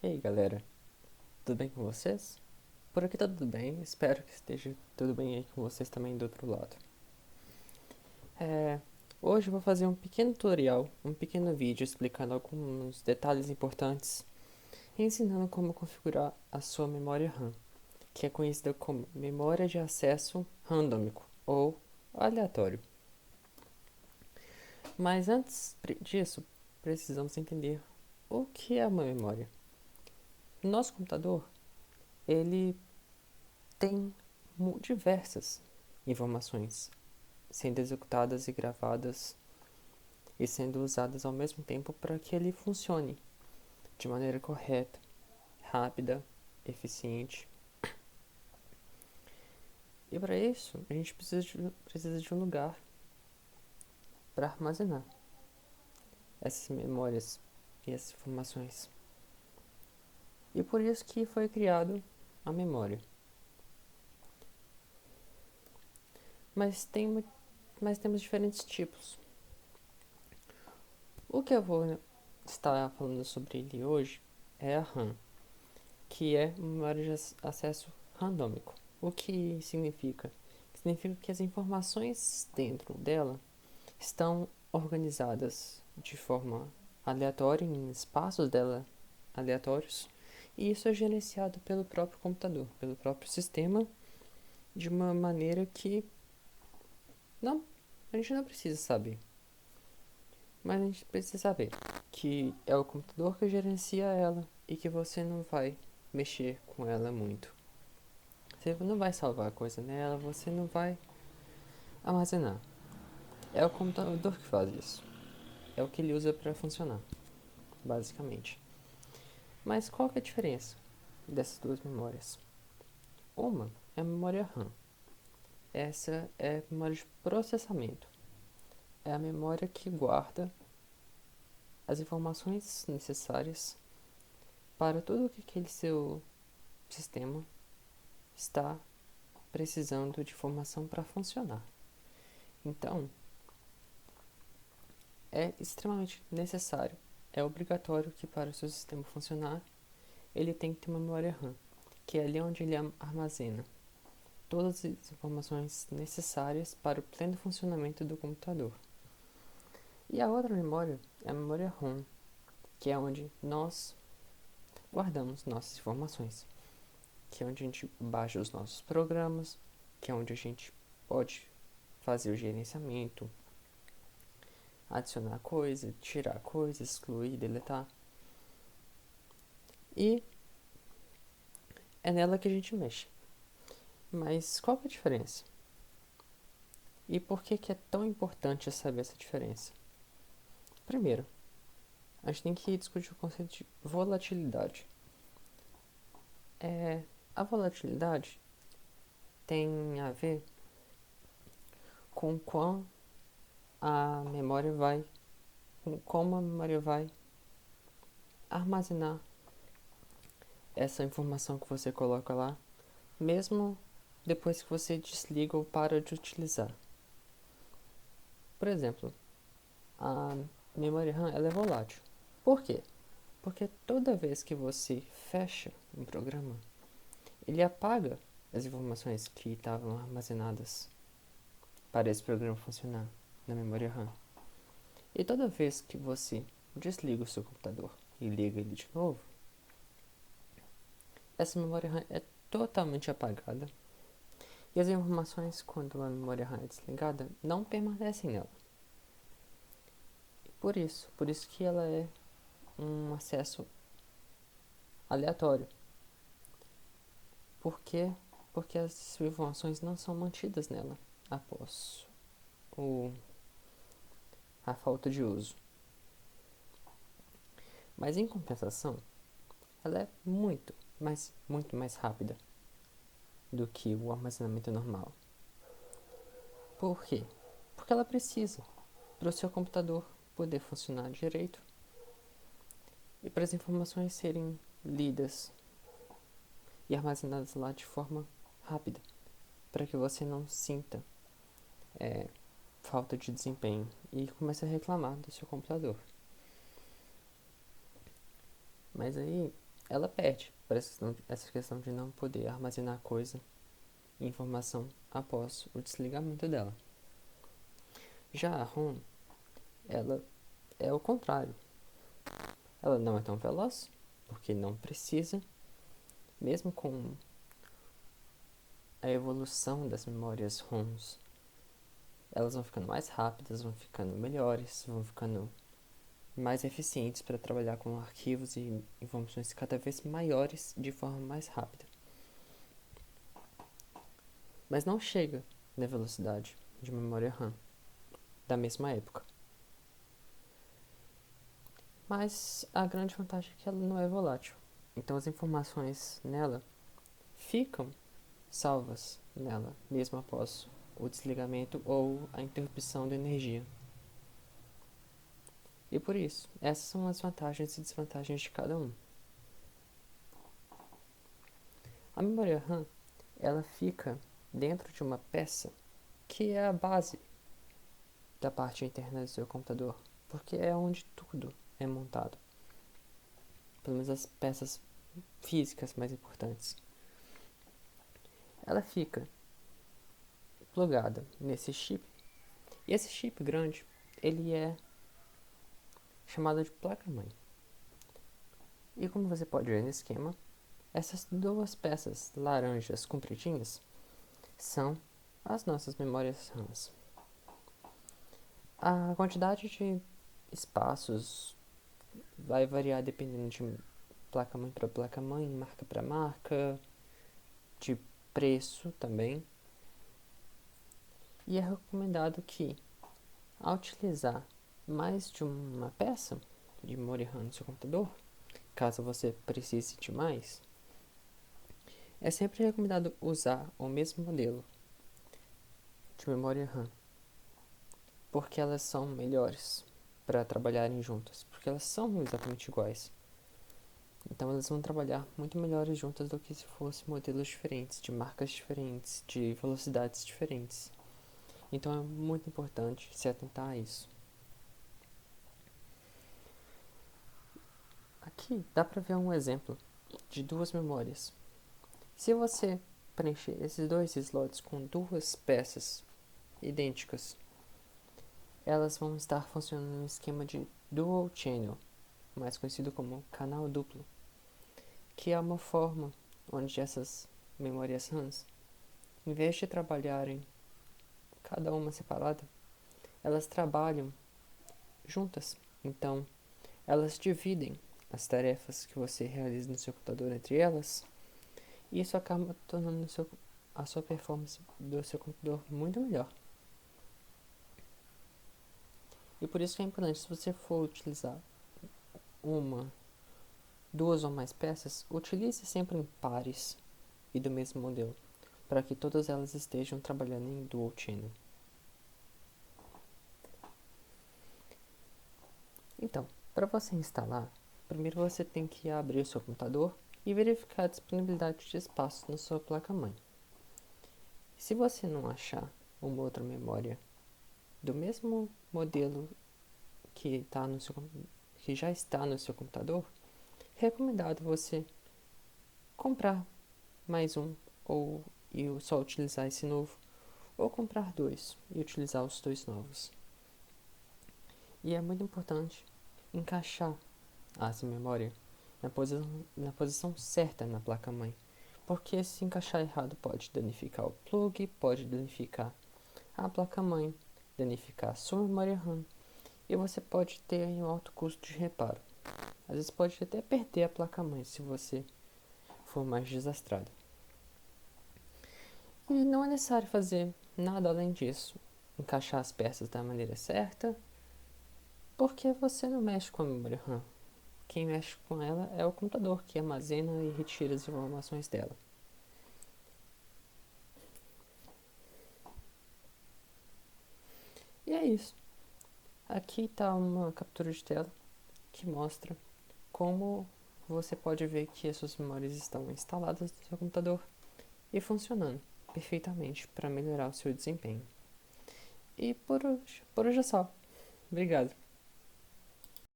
E aí, galera, tudo bem com vocês? Por aqui tá tudo bem, espero que esteja tudo bem aí com vocês também do outro lado. É, Hoje eu vou fazer um pequeno tutorial, um pequeno vídeo explicando alguns detalhes importantes e ensinando como configurar a sua memória RAM, que é conhecida como memória de acesso randômico ou aleatório. Mas antes disso, precisamos entender o que é uma memória. No nosso computador, ele tem diversas informações sendo executadas e gravadas e sendo usadas ao mesmo tempo para que ele funcione de maneira correta, rápida, eficiente. E para isso, a gente precisa de um lugar para armazenar essas memórias e essas informações. E por isso que foi criado a memória. Mas, tem, mas temos diferentes tipos. O que eu vou estar falando sobre ele hoje é a RAM, que é memória de acesso randômico. O que significa? Significa que as informações dentro dela estão organizadas de forma aleatória, em espaços dela aleatórios, e isso é gerenciado pelo próprio computador, pelo próprio sistema, de uma maneira que não, a gente não precisa saber. Mas a gente precisa saber que é o computador que gerencia ela e que você não vai mexer com ela muito. Você não vai salvar coisa nela, você não vai armazenar. É o computador que faz isso. É o que ele usa para funcionar, basicamente. Mas qual que é a diferença dessas duas memórias? Uma é a memória RAM. Essa é a memória de processamento. É a memória que guarda as informações necessárias para tudo o que aquele seu sistema está precisando de informação para funcionar. Então, é extremamente necessário, é obrigatório que para o seu sistema funcionar, ele tem que ter uma memória RAM, que é ali onde ele armazena todas as informações necessárias para o pleno funcionamento do computador. E a outra memória é a memória ROM, que é onde nós guardamos nossas informações, que é onde a gente baixa os nossos programas, que é onde a gente pode fazer o gerenciamento, adicionar coisa, tirar coisa, excluir, deletar. E é nela que a gente mexe. Mas qual que é a diferença? E por que, que é tão importante saber essa diferença? Primeiro, a gente tem que discutir o conceito de volatilidade. A volatilidade tem a ver com quão a memória vai, com como a memória vai armazenar essa informação que você coloca lá, mesmo depois que você desliga ou para de utilizar. Por exemplo, a memória RAM ela é volátil. Por quê? Porque toda vez que você fecha um programa, ele apaga as informações que estavam armazenadas para esse programa funcionar na memória RAM. E toda vez que você desliga o seu computador e liga ele de novo, essa memória RAM é totalmente apagada e as informações, quando a memória RAM é desligada, não permanecem nela. Por isso que ela é um acesso aleatório. Por quê? Porque as informações não são mantidas nela após o, a falta de uso. Mas em compensação, ela é muito mais rápida do que o armazenamento normal. Por quê? Porque ela precisa para o seu computador poder funcionar direito e para as informações serem lidas e armazenadas lá de forma rápida, para que você não sinta falta de desempenho e comece a reclamar do seu computador. Mas aí, ela perde por essa questão de não poder armazenar coisa e informação após o desligamento dela. Já a ROM, ela é o contrário. Ela não é tão veloz, porque não precisa, mesmo com a evolução das memórias ROMs, elas vão ficando mais rápidas, vão ficando melhores, vão ficando mais eficientes para trabalhar com arquivos e informações cada vez maiores de forma mais rápida. Mas não chega na velocidade de memória RAM da mesma época. Mas a grande vantagem é que ela não é volátil. Então as informações nela ficam salvas nela, mesmo após o desligamento ou a interrupção da energia. E por isso, essas são as vantagens e desvantagens de cada um. A memória RAM, ela fica dentro de uma peça que é a base da parte interna do seu computador, porque é onde tudo é montado. Pelo menos as peças físicas mais importantes. Ela fica plugada nesse chip, e esse chip grande, ele é chamado de placa-mãe. E como você pode ver no esquema, essas duas peças laranjas compridinhas são as nossas memórias RAMs. A quantidade de espaços vai variar dependendo de placa-mãe para placa-mãe, marca para marca, de preço também. E é recomendado que, ao utilizar mais de uma peça de memória RAM no seu computador, caso você precise de mais, é sempre recomendado usar o mesmo modelo de memória RAM, porque elas são melhores para trabalharem juntas, porque elas são exatamente iguais. Então elas vão trabalhar muito melhores juntas do que se fossem modelos diferentes, de marcas diferentes, de velocidades diferentes. Então é muito importante se atentar a isso. Aqui dá para ver um exemplo de duas memórias. Se você preencher esses dois slots com duas peças idênticas, elas vão estar funcionando no esquema de Dual Channel, mais conhecido como canal duplo, que é uma forma onde essas memórias RAMs, em vez de trabalharem cada uma separada, elas trabalham juntas. Então, elas dividem as tarefas que você realiza no seu computador entre elas, e isso acaba tornando a sua performance do seu computador muito melhor. E por isso que é importante, se você for utilizar uma, duas ou mais peças, utilize sempre em pares e do mesmo modelo, para que todas elas estejam trabalhando em dual channel. Então, para você instalar, primeiro você tem que abrir o seu computador e verificar a disponibilidade de espaço na sua placa-mãe. Se você não achar uma outra memória do mesmo modelo que já está no seu computador, é recomendado você comprar mais um e só utilizar esse novo, ou comprar dois e utilizar os dois novos. E é muito importante encaixar essa memória na posição certa na placa-mãe, porque se encaixar errado pode danificar o plug, pode danificar a placa-mãe, danificar a sua memória RAM, e você pode ter um alto custo de reparo. Às vezes pode até perder a placa-mãe se você for mais desastrado. E não é necessário fazer nada além disso. Encaixar as peças da maneira certa, porque você não mexe com a memória RAM. Quem mexe com ela é o computador, que armazena e retira as informações dela. E é isso. Aqui está uma captura de tela que mostra como você pode ver que as suas memórias estão instaladas no seu computador e funcionando perfeitamente para melhorar o seu desempenho. E por hoje é só. Obrigado.